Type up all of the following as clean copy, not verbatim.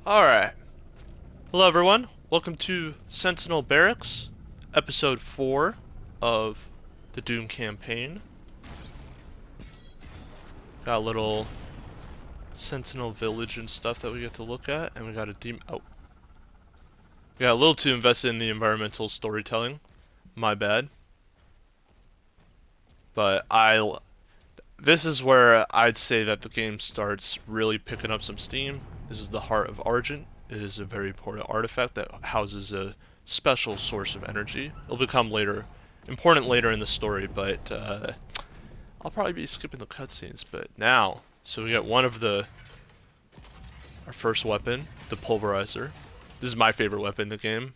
Alright. Hello everyone. Welcome to Sentinel Barracks, episode 4 of the Doom campaign. Got a little Sentinel village and stuff that we get to look at, and we got a we got a little too invested in the environmental storytelling. My bad. But this is where I'd say that the game starts really picking up some steam. This is the Heart of Argent. It is a very important artifact that houses a special source of energy. It'll become important later in the story, but I'll probably be skipping the cutscenes. But now, so we got our first weapon, the pulverizer. This is my favorite weapon in the game,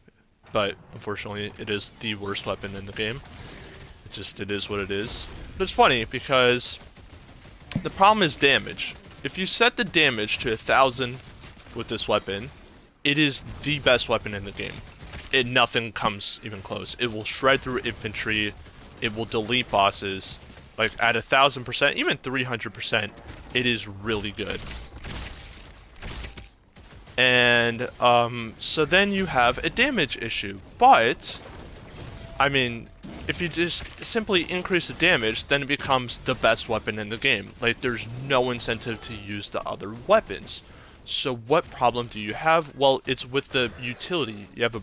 but unfortunately it is the worst weapon in the game. It is what it is. But it's funny because the problem is damage. If you set the damage to 1,000 with this weapon, it is the best weapon in the game. Nothing comes even close. It will shred through infantry. It will delete bosses. Like at 1,000%, even 300%, it is really good. And so then you have a damage issue. But I mean, if you just simply increase the damage, then it becomes the best weapon in the game. Like, there's no incentive to use the other weapons. So what problem do you have? Well, it's with the utility. You have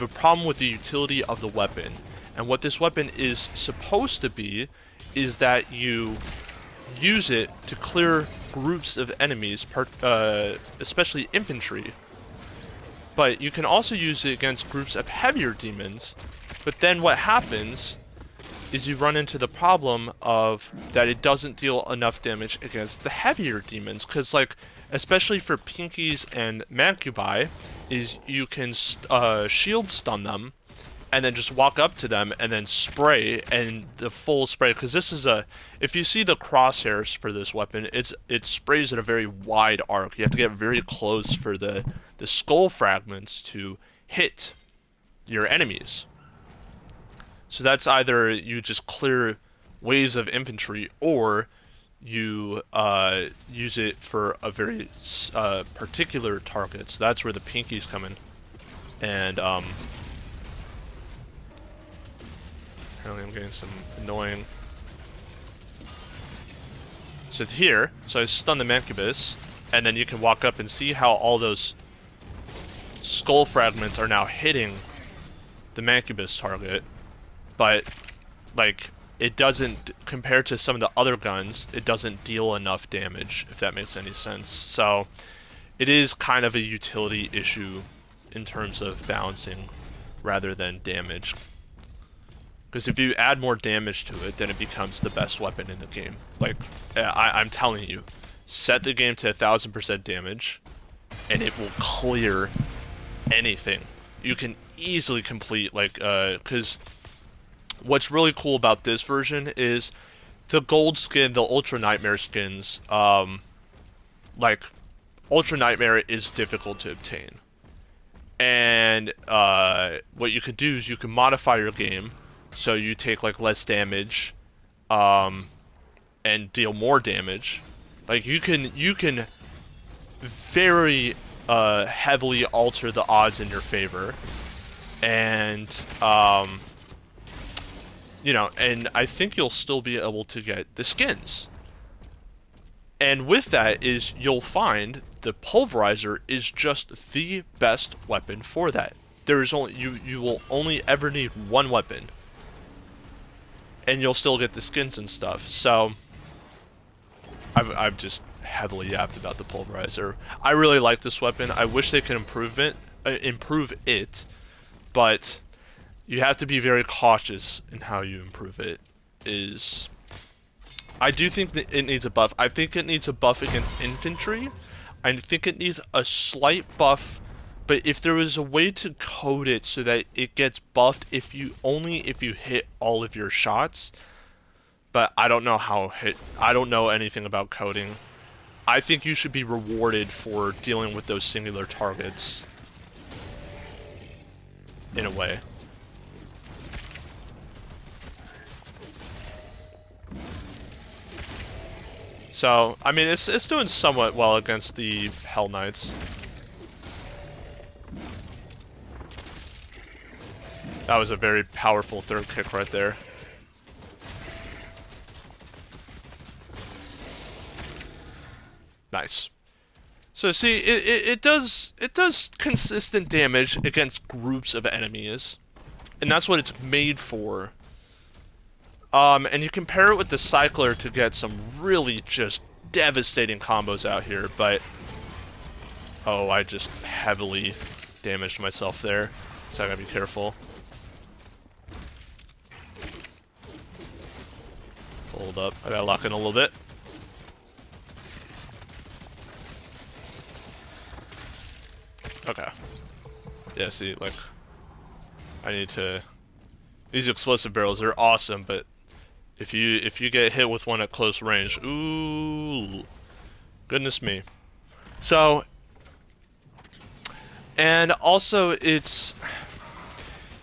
a problem with the utility of the weapon. And what this weapon is supposed to be is that you use it to clear groups of enemies, especially infantry. But you can also use it against groups of heavier demons. But then what happens is you run into the problem of that it doesn't deal enough damage against the heavier demons. Because, like, especially for Pinkies and Mancubi, is you can shield stun them and then just walk up to them and then spray, and the full spray. Because this is if you see the crosshairs for this weapon, it sprays at a very wide arc. You have to get very close for the skull fragments to hit your enemies. So that's either you just clear waves of infantry, or you use it for a very particular target. So that's where the Pinkies come in. And apparently I'm getting some annoying. So here, so I stun the Mancubus, and then you can walk up and see how all those skull fragments are now hitting the Mancubus target. But, like, it doesn't, compared to some of the other guns, it doesn't deal enough damage, if that makes any sense. So, it is kind of a utility issue in terms of balancing rather than damage. Because if you add more damage to it, then it becomes the best weapon in the game. Like, I'm telling you, set the game to 1,000% damage, and it will clear anything. You can easily complete, like, because what's really cool about this version is the gold skin, the Ultra Nightmare skins. Like, Ultra Nightmare is difficult to obtain. And what you could do is you can modify your game so you take, like, less damage and deal more damage. Like, you can very heavily alter the odds in your favor. And you know, and I think you'll still be able to get the skins. And with that is, you'll find the pulverizer is just the best weapon for that. There is only, you will only ever need one weapon, and you'll still get the skins and stuff. So I've just heavily yapped about the pulverizer. I really like this weapon. I wish they could improve it, but you have to be very cautious in how you improve it. I do think that it needs a buff. I think it needs a buff against infantry. I think it needs a slight buff, but if there was a way to code it so that it gets buffed if you hit all of your shots. But I don't know I don't know anything about coding. I think you should be rewarded for dealing with those singular targets in a way. So, I mean, it's doing somewhat well against the Hell Knights. That was a very powerful third kick right there. Nice. So see, it does consistent damage against groups of enemies, and that's what it's made for. And you compare it with the Cycler to get some really just devastating combos out here, but oh, I just heavily damaged myself there, so I gotta be careful. Hold up, I gotta lock in a little bit. Okay. Yeah, see, like, I need to... These explosive barrels are awesome, but if you get hit with one at close range, ooh, goodness me. So, and also its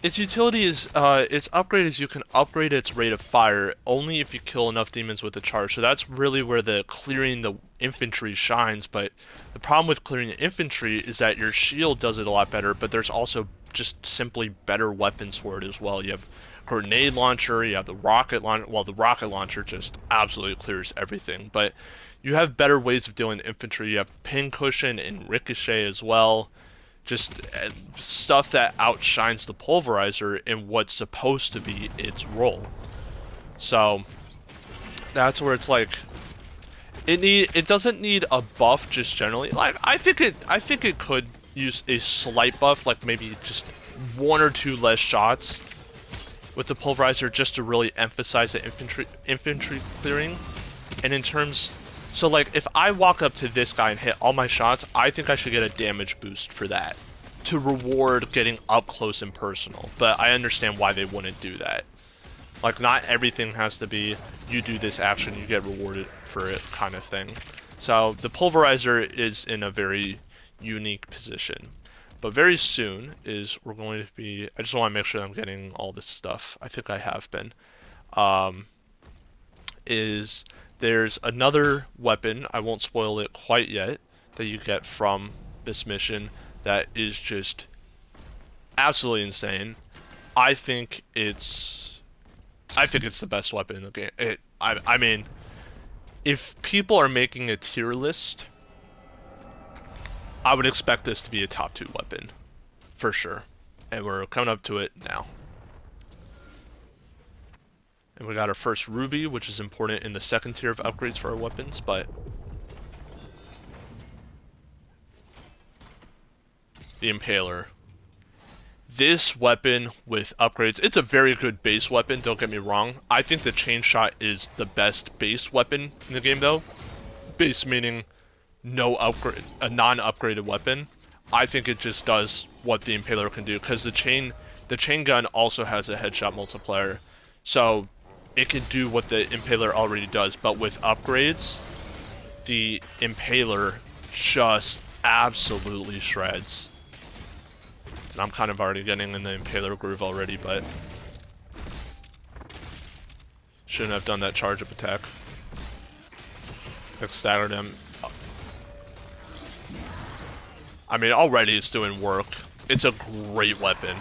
utility is its upgrade is you can upgrade its rate of fire only if you kill enough demons with a charge. So that's really where the clearing the infantry shines. But the problem with clearing the infantry is that your shield does it a lot better, but there's also just simply better weapons for it as well. You have grenade launcher, you have the rocket launcher. Well, the rocket launcher just absolutely clears everything, but you have better ways of dealing infantry. You have pin cushion and ricochet as well. Just stuff that outshines the pulverizer in what's supposed to be its role. So that's where it's like it doesn't need a buff just generally. Like I think it could use a slight buff, like maybe just 1 or 2 less shots with the pulverizer just to really emphasize the infantry clearing. And in terms, so like if I walk up to this guy and hit all my shots, I think I should get a damage boost for that to reward getting up close and personal. But I understand why they wouldn't do that. Like not everything has to be you do this action, you get rewarded for it kind of thing. So the pulverizer is in a very unique position. But very soon we're going to be, I just want to make sure I'm getting all this stuff. I think I have been. There's another weapon, I won't spoil it quite yet, that you get from this mission that is just absolutely insane. I think it's the best weapon in the game. I mean, if people are making a tier list, I would expect this to be a top 2 weapon, for sure. And we're coming up to it now. And we got our first ruby, which is important in the second tier of upgrades for our weapons, but the Impaler. This weapon with upgrades, it's a very good base weapon, don't get me wrong. I think the chain shot is the best base weapon in the game though. Base meaning no upgrade, a non-upgraded weapon. I think it just does what the Impaler can do, because the chain gun also has a headshot multiplier. So it can do what the Impaler already does, but with upgrades, the Impaler just absolutely shreds. And I'm kind of already getting in the Impaler groove already, but shouldn't have done that charge up attack. Like staggered him. I mean, already it's doing work. It's a great weapon.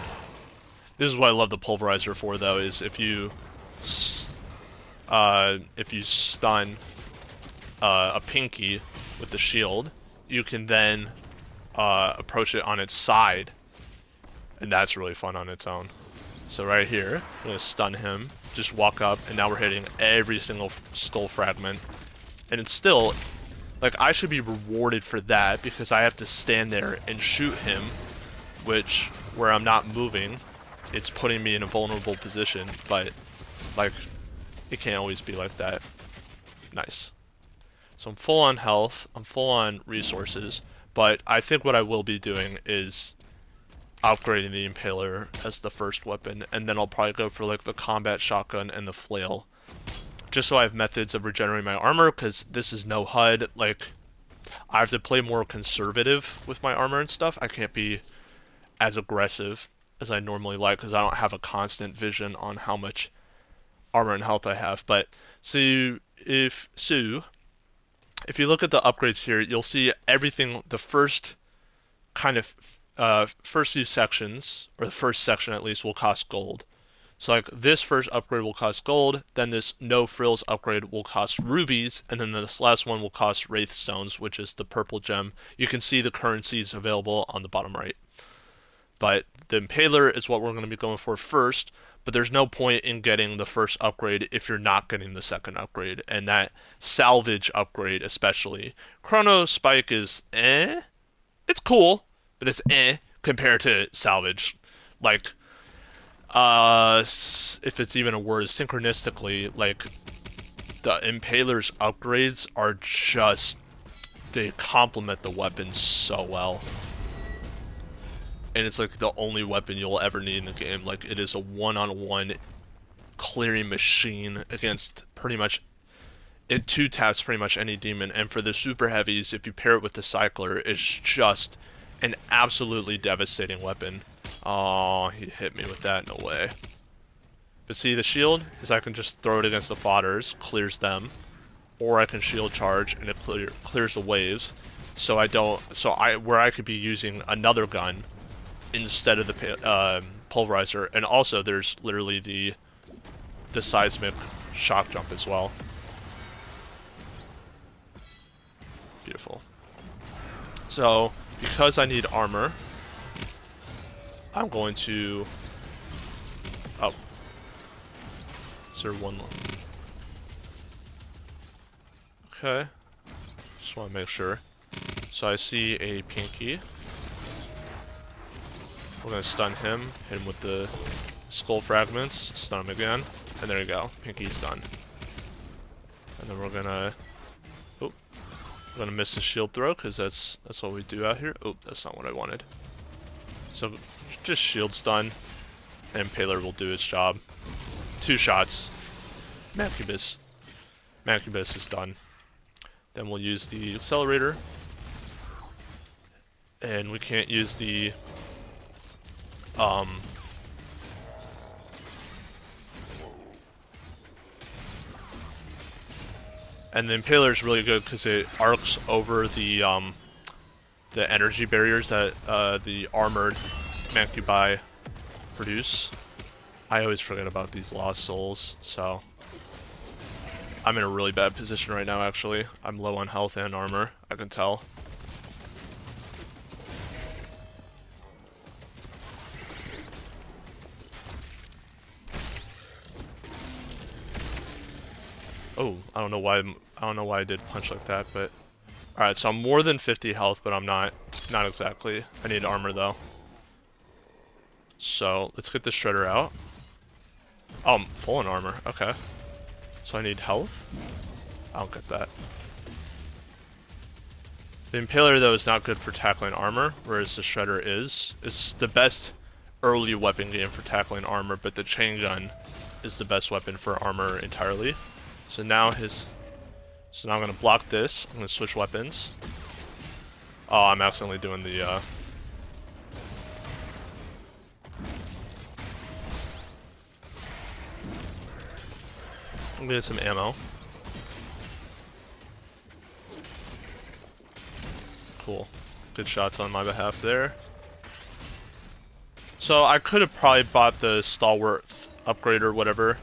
This is what I love the pulverizer for, though, is if you stun a pinky with the shield, you can then approach it on its side, and that's really fun on its own. So right here, I'm gonna stun him, just walk up, and now we're hitting every single skull fragment, and it's still, like, I should be rewarded for that because I have to stand there and shoot him, which, where I'm not moving, it's putting me in a vulnerable position, but, like, it can't always be like that. Nice. So I'm full on health, I'm full on resources, but I think what I will be doing is upgrading the Impaler as the first weapon, and then I'll probably go for, like, the combat shotgun and the flail. Just so I have methods of regenerating my armor, because this is no HUD, like, I have to play more conservative with my armor and stuff. I can't be as aggressive as I normally like, because I don't have a constant vision on how much armor and health I have. But, so if you look at the upgrades here, you'll see everything, the first kind of first few sections, or the first section at least, will cost gold. So like this first upgrade will cost gold, then this no frills upgrade will cost rubies, and then this last one will cost wraith stones, which is the purple gem. You can see the currencies available on the bottom right. But the Impaler is what we're going to be going for first, but there's no point in getting the first upgrade if you're not getting the second upgrade, and that salvage upgrade especially. Chrono Spike is it's cool, but it's compared to salvage. Like, if it's even a word, synchronistically, like, the Impaler's upgrades are just, they complement the weapon so well. And it's like the only weapon you'll ever need in the game. Like, it is a one-on-one clearing machine against pretty much, it two taps pretty much any demon. And for the super heavies, if you pair it with the cycler, it's just an absolutely devastating weapon. Oh, he hit me with that, no way. But see, the shield is I can just throw it against the fodders, clears them, or I can shield charge and it clears the waves. So where I could be using another gun instead of the pulverizer, and also there's literally the seismic shock jump as well. Beautiful. So because I need armor, I'm going to... Oh. Is there one more? Okay. Just want to make sure. So I see a pinky. We're going to stun him, hit him with the skull fragments, stun him again, and there you go. Pinky's done. And then we're going to... Oh. We're going to miss the shield throw, because that's what we do out here. Oh, that's not what I wanted. So, just shield stun, and Impaler will do its job. 2 shots. Macubus. Macubus is done. Then we'll use the accelerator. And we can't use the... And the Impaler is really good because it arcs over the energy barriers that the armored Macubi produce. I always forget about these lost souls, so I'm in a really bad position right now, actually. I'm low on health and armor, I can tell. Oh, I don't know why I did punch like that, but alright, so I'm more than 50 health, but I'm not exactly. I need armor though. So let's get the shredder out. Oh, I'm full in armor. Okay. So I need health? I don't get that. The Impaler though is not good for tackling armor, whereas the shredder is. It's the best early weapon game for tackling armor, but the chain gun is the best weapon for armor entirely. So now I'm gonna block this. I'm gonna switch weapons. Oh, I'm accidentally doing the I'm gonna get some ammo. Cool. Good shots on my behalf there. So I could have probably bought the Stalwart upgrade or whatever.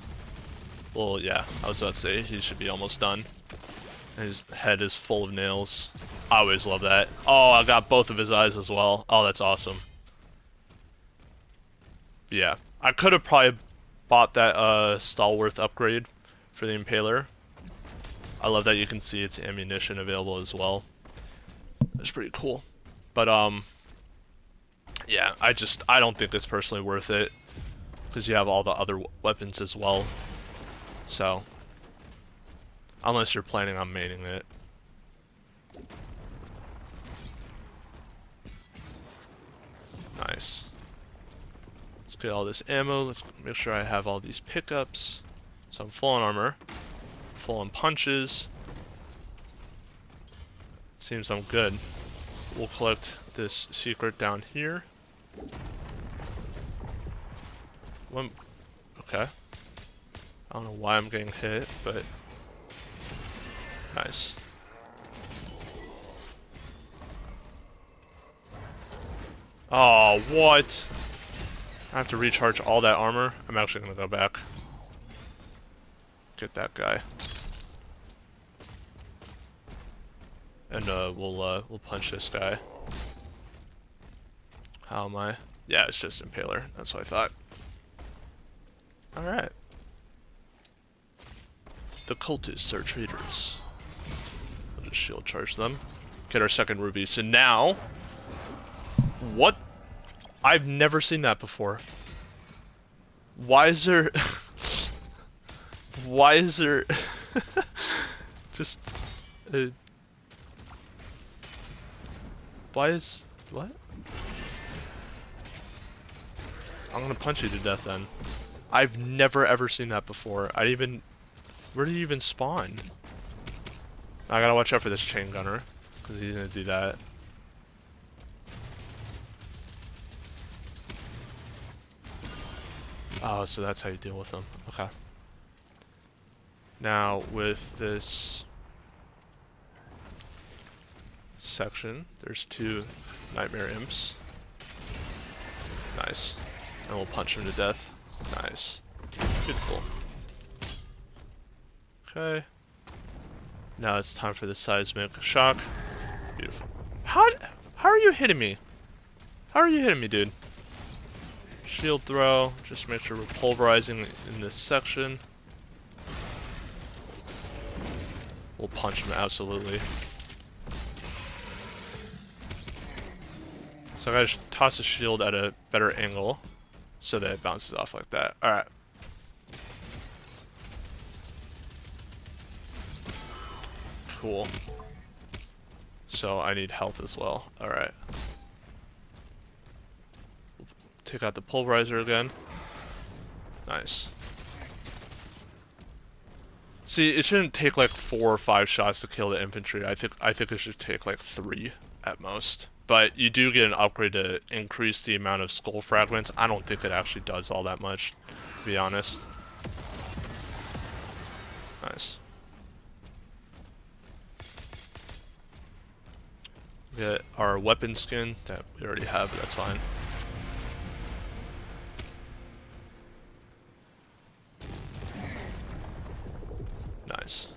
Well, yeah, I was about to say, he should be almost done. His head is full of nails. I always love that. Oh, I got both of his eyes as well. Oh, that's awesome. Yeah, I could have probably bought that Stalwart upgrade for the Impaler. I love that you can see its ammunition available as well. That's pretty cool. But, yeah, I don't think it's personally worth it. Because you have all the other weapons as well. So, unless you're planning on maining it. Nice. Let's get all this ammo. Let's make sure I have all these pickups. So I'm full on armor, full on punches. Seems I'm good. We'll collect this secret down here. Okay. I don't know why I'm getting hit, but nice. Oh, what? I have to recharge all that armor. I'm actually gonna go back. Get that guy. And we'll punch this guy. How am I? Yeah, it's just Impaler. That's what I thought. Alright. The cultists are traitors. I'll just shield charge them. Get our second ruby. So now... What? I've never seen that before. Why is there... Why is there... just... Why is... What? I'm gonna punch you to death then. I've never ever seen that before. Where did he even spawn? I gotta watch out for this chain gunner, because he's gonna do that. Oh, so that's how you deal with them. Okay. Now, with this section, there's 2 Nightmare Imps. Nice. And we'll punch him to death. Nice. Beautiful. Okay. Now it's time for the seismic shock. Beautiful. How are you hitting me? How are you hitting me, dude? Shield throw. Just make sure we're pulverizing in this section. We'll punch him, absolutely. So I gotta toss the shield at a better angle so that it bounces off like that. Alright. Cool. So I need health as well. Alright. Take out the pulverizer again. Nice. See, it shouldn't take like 4 or 5 shots to kill the infantry. I think it should take like 3 at most. But you do get an upgrade to increase the amount of skull fragments. I don't think it actually does all that much, to be honest. Nice. Get our weapon skin that we already have, but that's fine. Nice.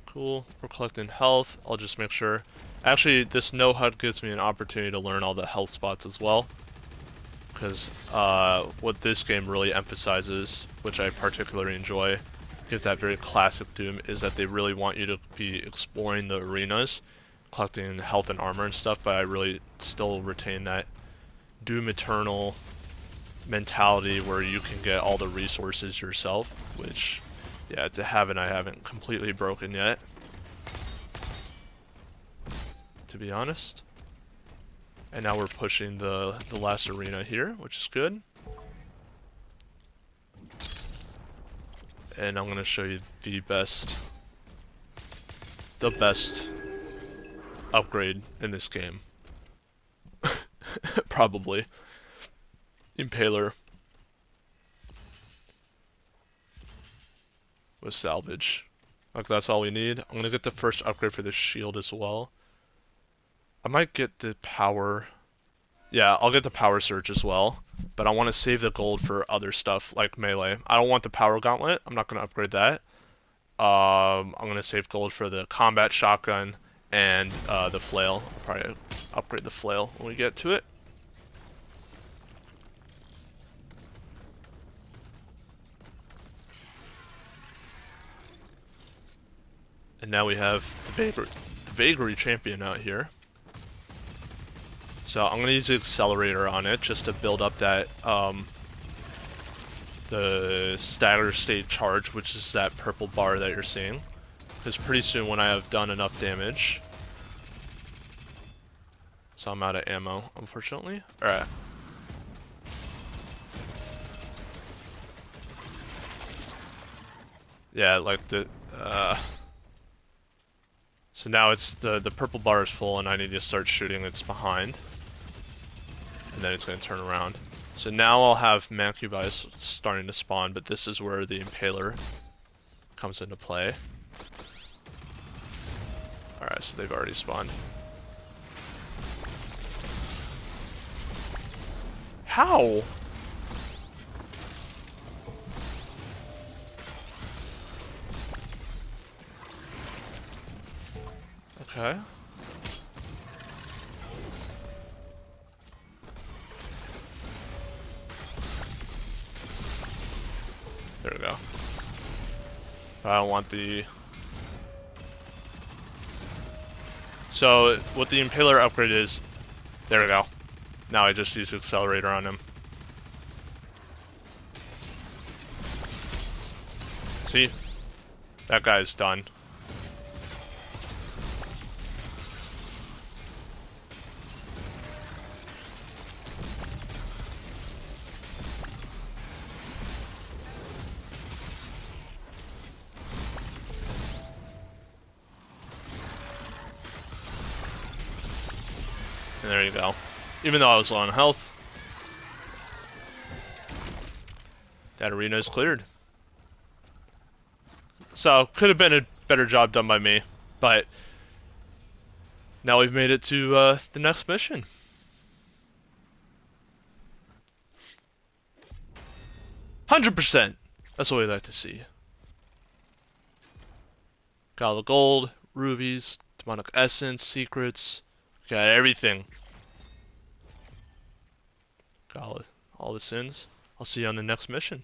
Cool. We're collecting health. I'll just make sure. Actually, this no HUD gives me an opportunity to learn all the health spots as well. Because what this game really emphasizes, which I particularly enjoy, gives that very classic Doom, is that they really want you to be exploring the arenas, collecting health and armor and stuff, but I really still retain that Doom Eternal mentality where you can get all the resources yourself, which, yeah, it's a habit I haven't completely broken yet, to be honest. And now we're pushing the last arena here, which is good. And I'm gonna show you the best upgrade in this game. Probably. Impaler. With salvage. Like, that's all we need. I'm gonna get the first upgrade for the shield as well. I might get the power. Yeah, I'll get the power surge as well. But I want to save the gold for other stuff like melee. I don't want the power gauntlet. I'm not gonna upgrade that. I'm gonna save gold for the combat shotgun and the flail. I'll probably upgrade the flail when we get to it. And now we have the Vagary champion out here. So I'm gonna use the accelerator on it just to build up that the stagger state charge, which is that purple bar that you're seeing. Because pretty soon when I have done enough damage. So I'm out of ammo, unfortunately. Alright. Yeah, like the so now it's the purple bar is full and I need to start shooting its behind. And then it's going to turn around. So now I'll have Mancubi starting to spawn, but this is where the Impaler comes into play. Alright, so they've already spawned. How? Okay. There we go. I don't want the... So, what the Impaler upgrade is... There we go. Now I just use Accelerator on him. See? That guy's done. And there you go. Even though I was low on health, that arena is cleared. So, could have been a better job done by me, but now we've made it to the next mission. 100%! That's what we like to see. Got all the gold, rubies, demonic essence, secrets. Got everything. Got all the sins. I'll see you on the next mission.